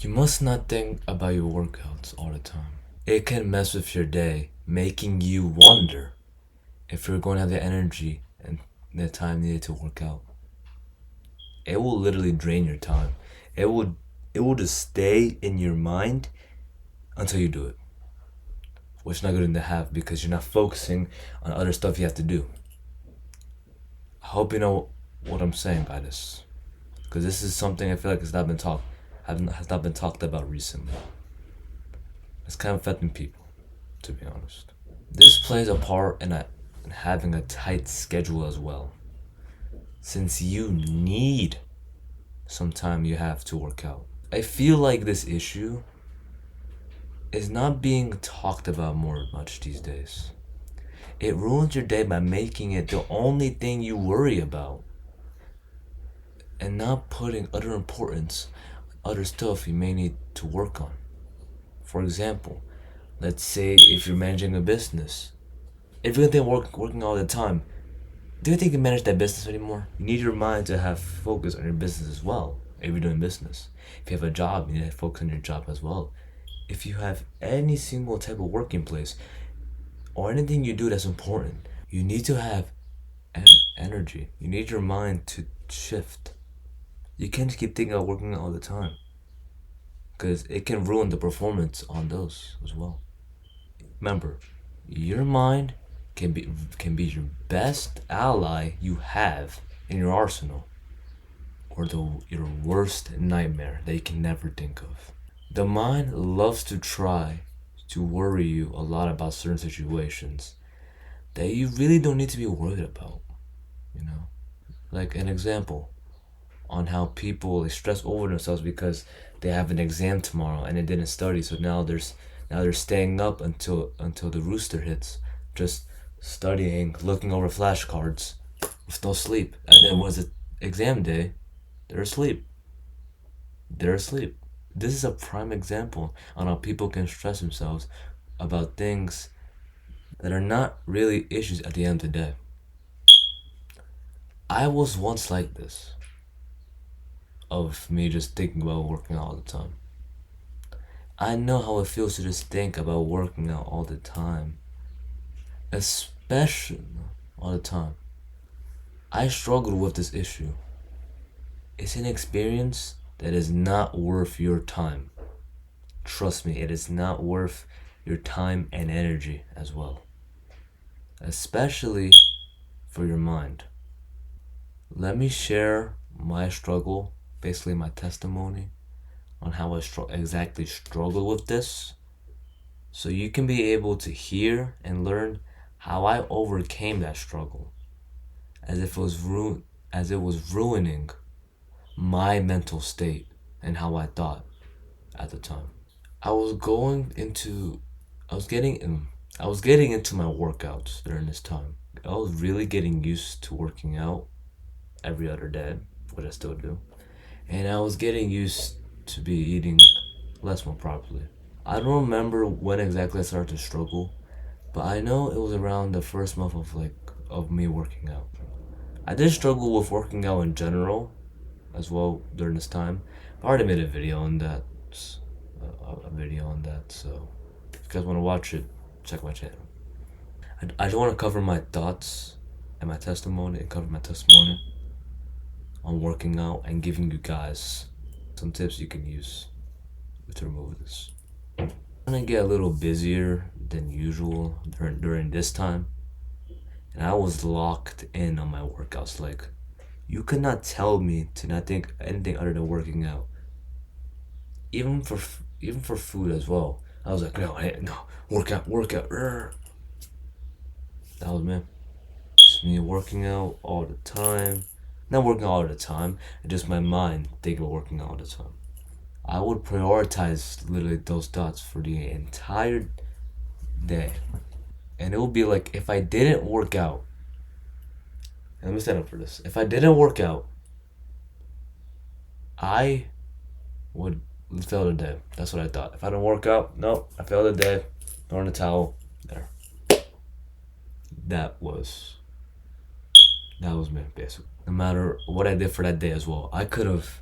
You must not think about your workouts all the time. It can mess with your day, making you wonder if you're going to have the energy and the time needed to work out. It will literally drain your time. It will it will just stay in your mind until you do it. Which is not good to have because you're not focusing on other stuff you have to do. I hope you know what I'm saying by this. Because this is something I feel like has not been talked about recently. It's kind of affecting people, to be honest. This plays a part in having a tight schedule as well. Since you need some time you have to work out. I feel like this issue is not being talked about more much these days. It ruins your day by making it the only thing you worry about and not putting other stuff you may need to work on. For example, let's say if you're managing a business, if you're gonna working all the time, do you think you can manage that business anymore? You need your mind to have focus on your business as well. If you're doing business, if you have a job, you need to focus on your job as well. If you have any single type of working place or anything you do that's important, you need to have energy. You need your mind to shift. You can't keep thinking about working all the time because it can ruin the performance on those as well. Remember, your mind can be your best ally you have in your arsenal, or your worst nightmare that you can never think of. The mind loves to try to worry you a lot about certain situations that you really don't need to be worried about, you know? Like an example on how people stress over themselves because they have an exam tomorrow and they didn't study, so now they're staying up until the rooster hits, just studying, looking over flashcards with no sleep. And then when it's exam day, they're asleep. They're asleep. This is a prime example on how people can stress themselves about things that are not really issues at the end of the day. I was once like this, of me just thinking about working out all the time. I know how it feels to just think about working out all the time, especially all the time. I struggled with this issue. It's an experience that is not worth your time. Trust me, it is not worth your time and energy as well, especially for your mind. Let me share my struggle, basically my testimony on how I exactly struggle with this, so you can be able to hear and learn how I overcame that struggle, as it was ruining my mental state and how I thought at the time. I was going into, I was getting in, I was getting into my workouts during this time. I was really getting used to working out every other day, which I still do, and I was getting used to be eating less more properly. I don't remember when exactly I started to struggle, but I know it was around the first month of me working out. I did struggle with working out in general as well during this time. I already made a video on that, so if you guys want to watch it, check my channel. I just want to cover my thoughts and my testimony and cover my testimony on working out and giving you guys some tips you can use to remove this. I'm gonna get a little busier than usual during this time, and I was locked in on my workouts. Like, you could not tell me to not think anything other than working out. Even for food as well. I was like, no, hey, no, workout. That was me. Just me working out all the time. Not working out all the time, just my mind thinking about working out all the time. I would prioritize literally those thoughts for the entire day. And it would be like if I didn't work out, let me stand up for this. If I didn't work out, I would fail the day. That's what I thought. If I don't work out, nope, I failed the day. Throw in the towel. There. That was that was me, basically. No matter what I did for that day as well, I could have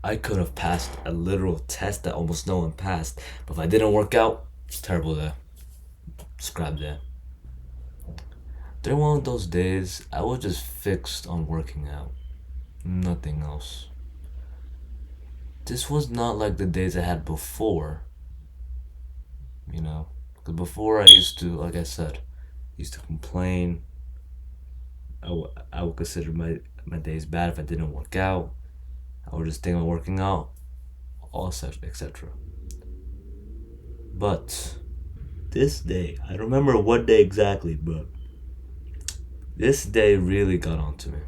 I could have passed a literal test that almost no one passed, but if I didn't work out, it's terrible day. Scrap that. During one of those days, I was just fixed on working out. Nothing else. This was not like the days I had before, you know? Because before I used to, like I said, used to complain. I would consider my days bad if I didn't work out. I would just think of working out, all such, etc. But this day, I don't remember what day exactly, but this day really got onto me.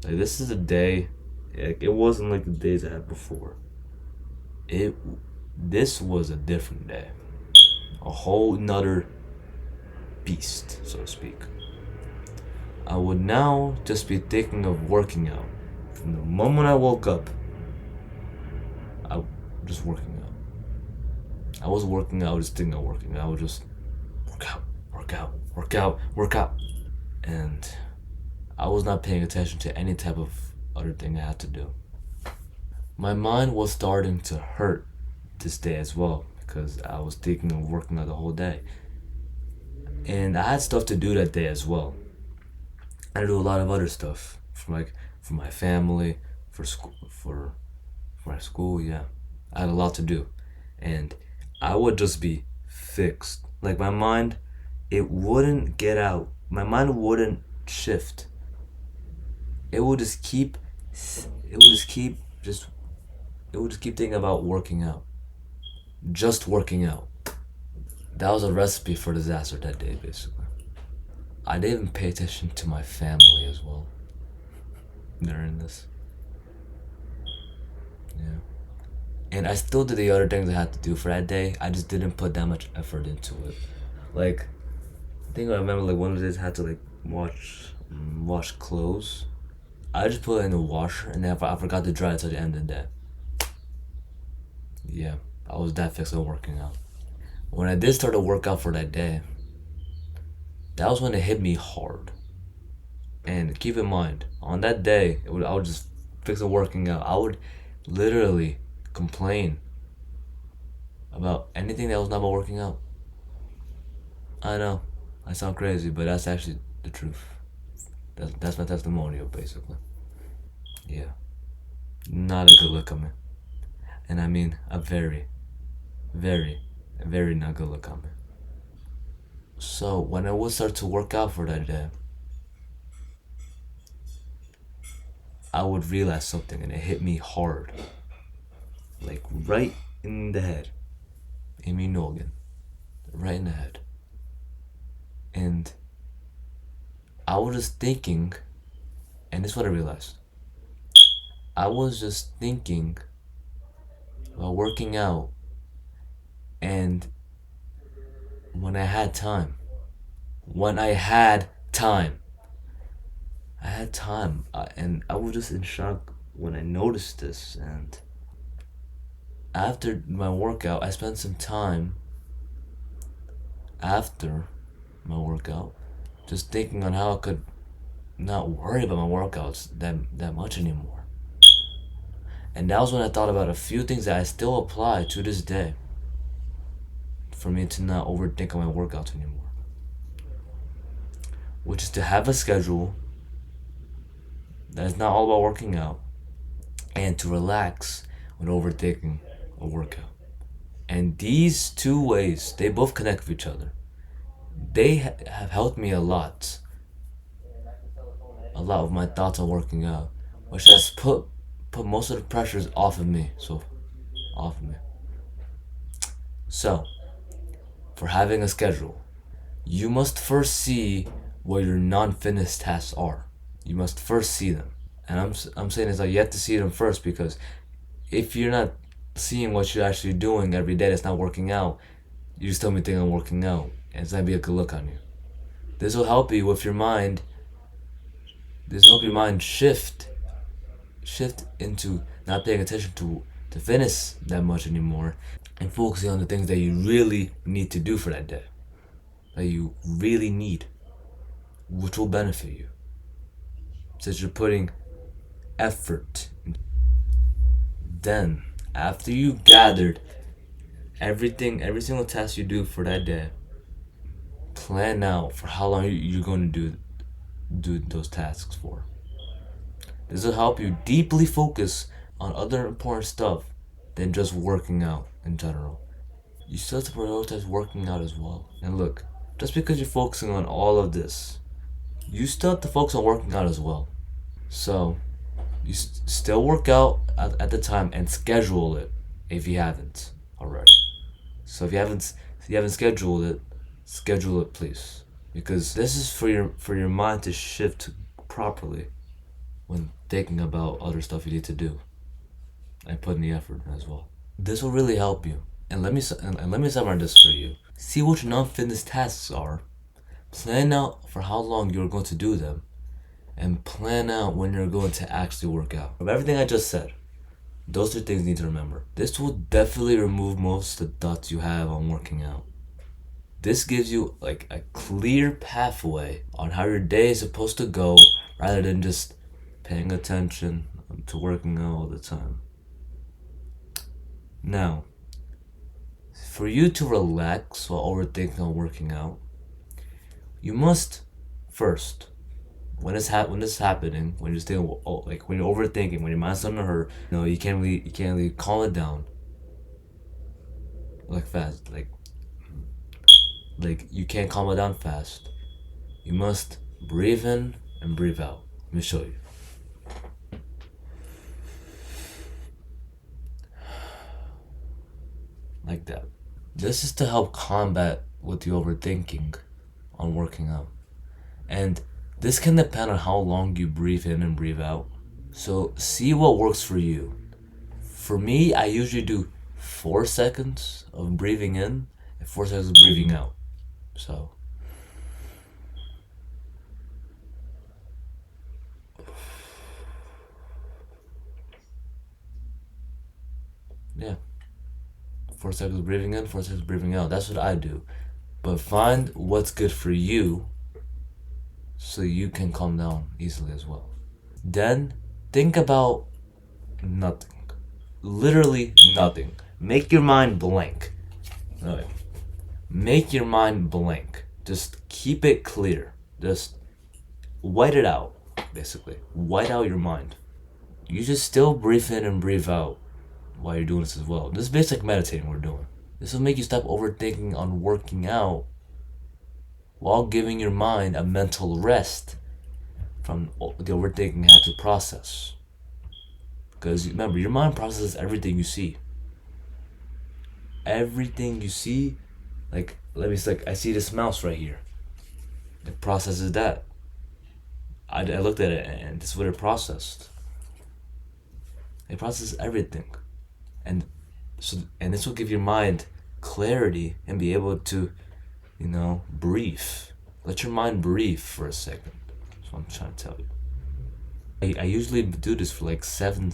Like, this is a day, like, it wasn't like the days I had before. It, this was a different day, a whole nother beast, so to speak. I would now just be thinking of working out. From the moment I woke up, I was just working out. I was working out, I was just thinking of working out. I would just work out, work out, work out, work out. And I was not paying attention to any type of other thing I had to do. My mind was starting to hurt this day as well because I was thinking of working out the whole day. And I had stuff to do that day as well. I had to do a lot of other stuff for my family, for school, for my school. Yeah, I had a lot to do, and I would just be fixed. Like, my mind, it wouldn't get out. My mind wouldn't shift. It would just keep. It would just keep just. It would just keep thinking about working out. Just working out. That was a recipe for disaster that day, basically. I didn't even pay attention to my family as well during this. Yeah. And I still did the other things I had to do for that day. I just didn't put that much effort into it. Like, I think I remember, like, one of the days I had to, like, wash clothes. I just put it in the washer and then I forgot to dry it till the end of the day. Yeah, I was that fixed on working out. When I did start to work out for that day, that was when it hit me hard. And keep in mind, on that day, I would just fix on working out. I would literally complain about anything that was not about working out. I know, I sound crazy, but that's actually the truth. That's my testimonial, basically. Yeah, not a good look on me. And I mean, a very, very, very not good look on me. So when I would start to work out for that day, I would realize something and it hit me hard. Like, right in the head. Amy Nogan. Right in the head. And I was just thinking, and this is what I realized. I was just thinking about working out, and when I had time. When I had time. I had time, and I was just in shock when I noticed this. And after my workout, I spent some time after my workout just thinking on how I could not worry about my workouts that much anymore. And that was when I thought about a few things that I still apply to this day for me to not overthink on my workouts anymore. Which is to have a schedule that is not all about working out and to relax when overthinking a workout. And these two ways, they both connect with each other. They have helped me a lot of my thoughts on working out, which has put most of the pressures off of me. So, for having a schedule, you must first see what your non-fitness tasks are. You must first see them. And I'm saying is like you have to see them first, because if you're not seeing what you're actually doing every day that's not working out, you just tell me think I'm working out, and it's not be a good look on you. This will help you with your mind. This will help your mind shift into not paying attention to fitness that much anymore, and focusing on the things that you really need to do for that day, that you really need, which will benefit you, since you're putting effort. Then, after you gathered everything, every single task you do for that day, plan out for how long you're going to do those tasks for. This will help you deeply focus on other important stuff than just working out in general. You still have to prioritize working out as well. And look, just because you're focusing on all of this, you still have to focus on working out as well. So, you still work out at the time and schedule it if you haven't already. So if you haven't schedule it please, because this is for your mind to shift properly when thinking about other stuff you need to do and putting the effort in as well. This will really help you. And let me summarize this for you. See what your non-fitness tasks are. Plan out for how long you're going to do them, and plan out when you're going to actually work out. From everything I just said, those are things you need to remember. This will definitely remove most of the thoughts you have on working out. This gives you like a clear pathway on how your day is supposed to go rather than just paying attention to working out all the time. Now, for you to relax while overthinking on working out, you must first, when this is happening, when you're still like when you're overthinking, when your mind's starting to hurt, you can't really calm it down like fast, like you can't calm it down fast. You must breathe in and breathe out. Let me show you. Like that. This is to help combat with the overthinking on working out. And this can depend on how long you breathe in and breathe out. So see what works for you. For me, I usually do 4 seconds of breathing in and 4 seconds of breathing out. So yeah, 4 seconds breathing in, 4 seconds breathing out. That's what I do. But find what's good for you so you can calm down easily as well. Then think about nothing. Literally nothing. Make your mind blank. Alright. Make your mind blank. Just keep it clear. Just white it out, basically. White out your mind. You just still breathe in and breathe out while you're doing this as well. This is basic meditating we're doing. This will make you stop overthinking on working out while giving your mind a mental rest from the overthinking you have to process. Because remember, your mind processes everything you see. Everything you see, like I see this mouse right here. It processes that. I looked at it and this is what it processed. It processes everything, and this will give your mind clarity and be able to, breathe. Let your mind breathe for a second. That's what I'm trying to tell you. I usually do this for like seven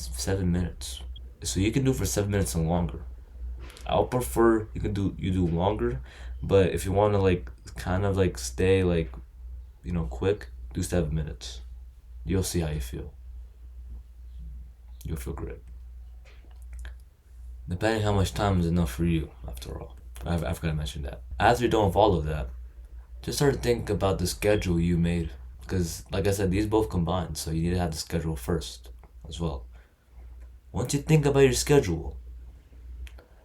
minutes. So you can do it for 7 minutes and longer. I'll prefer you do longer, but if you want to like kind of like stay like, quick, do 7 minutes. You'll see how you feel. You'll feel great. Depending how much time is enough for you, after all. I forgot to mention that. After you're done with all of that, just start to think about the schedule you made. Because, like I said, these both combine, so you need to have the schedule first as well. Once you think about your schedule,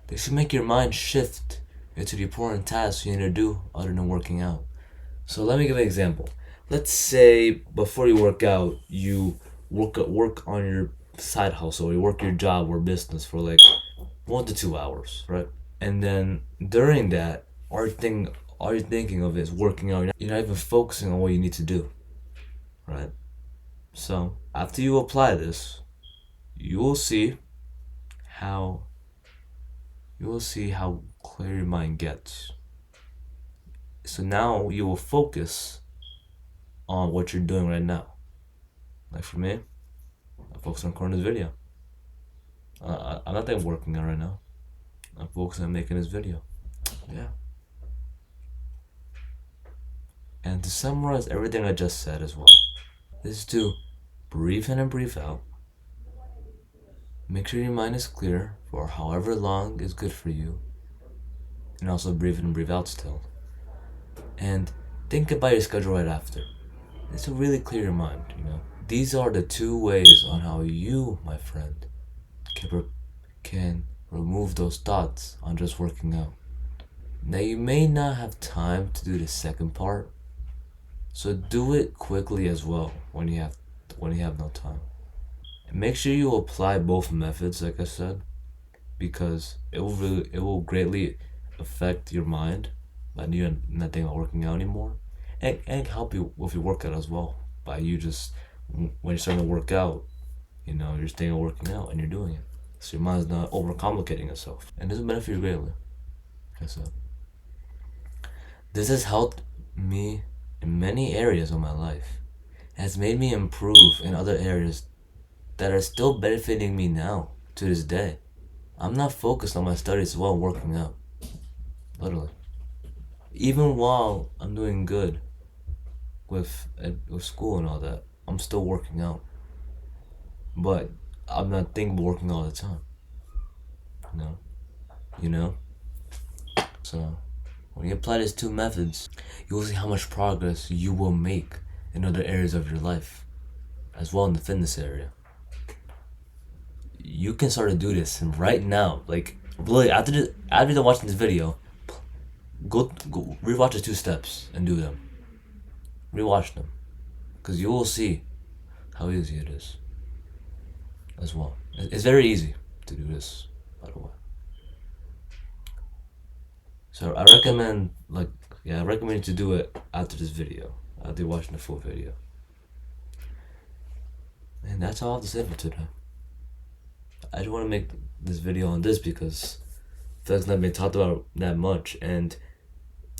this should make your mind shift into the important tasks you need to do other than working out. So let me give an example. Let's say before you work out, you work on your side hustle, you work your job or business for like 1 to 2 hours, right? And then during that, all you're thinking of is working out. You're not even focusing on what you need to do, right? So after you apply this, you will see how clear your mind gets. So now you will focus on what you're doing right now. Like for me, I focus on recording this video. I'm not that working out right now. I'm focusing on making this video. Yeah. And to summarize everything I just said as well, this is to breathe in and breathe out. Make sure your mind is clear for however long is good for you. And also breathe in and breathe out still. And think about your schedule right after. This will really clear your mind. These are the two ways on how you, my friend, can remove those thoughts on just working out. Now, you may not have time to do the second part, so do it quickly as well when you have no time. And make sure you apply both methods, like I said, because it will greatly affect your mind by you not thinking about working out anymore, and help you with your workout as well by you just when you're starting to work out, you're staying working out and you're doing it, so your mind's not overcomplicating itself, and this will benefit you greatly. Like I said, this has helped me in many areas of my life. It has made me improve in other areas that are still benefiting me now to this day. I'm not focused on my studies while working out. Literally. Even while I'm doing good with school and all that, I'm still working out. But I'm not thinking about working all the time. No. You know? So when you apply these two methods, you will see how much progress you will make in other areas of your life, as well in the fitness area. You can start to do this right now. Like, really, after you're watching this video, go rewatch the 2 steps and do them. Rewatch them, because you will see how easy it is as well. It's very easy to do this, by the way. So I recommend you to do it after this video, after watching the full video. And that's all I have to say for today. I just want to make this video on this because it's not been talked about that much, and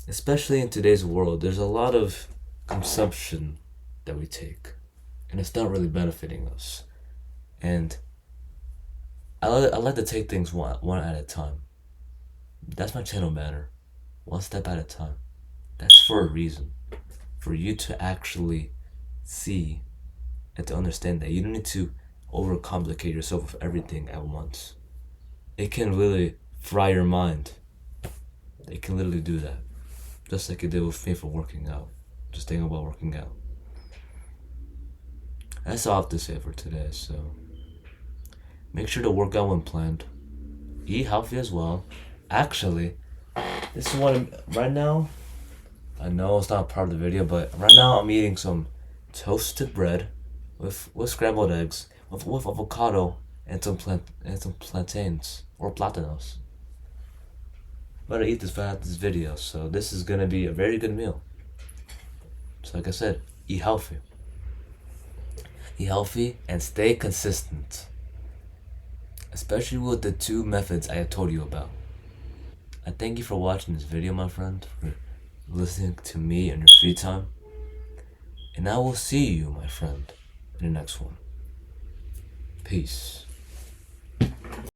especially in today's world, there's a lot of consumption that we take, and it's not really benefiting us. And I like to take things one at a time. That's my channel banner. One step at a time. That's for a reason. For you to actually see and to understand that you don't need to overcomplicate yourself with everything at once. It can really fry your mind. It can literally do that. Just like it did with me for working out. Just thinking about working out. That's all I have to say for today, so make sure to work out when planned. Eat healthy as well. Actually, this is what right now, I know it's not part of the video, but right now I'm eating some toasted bread with scrambled eggs, with avocado and some plantains or platanos. I'm gonna eat this after this video, so this is gonna be a very good meal. So like I said, eat healthy. Eat healthy and stay consistent. Especially with the 2 methods I have told you about. I thank you for watching this video, my friend, for listening to me in your free time. And I will see you, my friend, in the next one. Peace.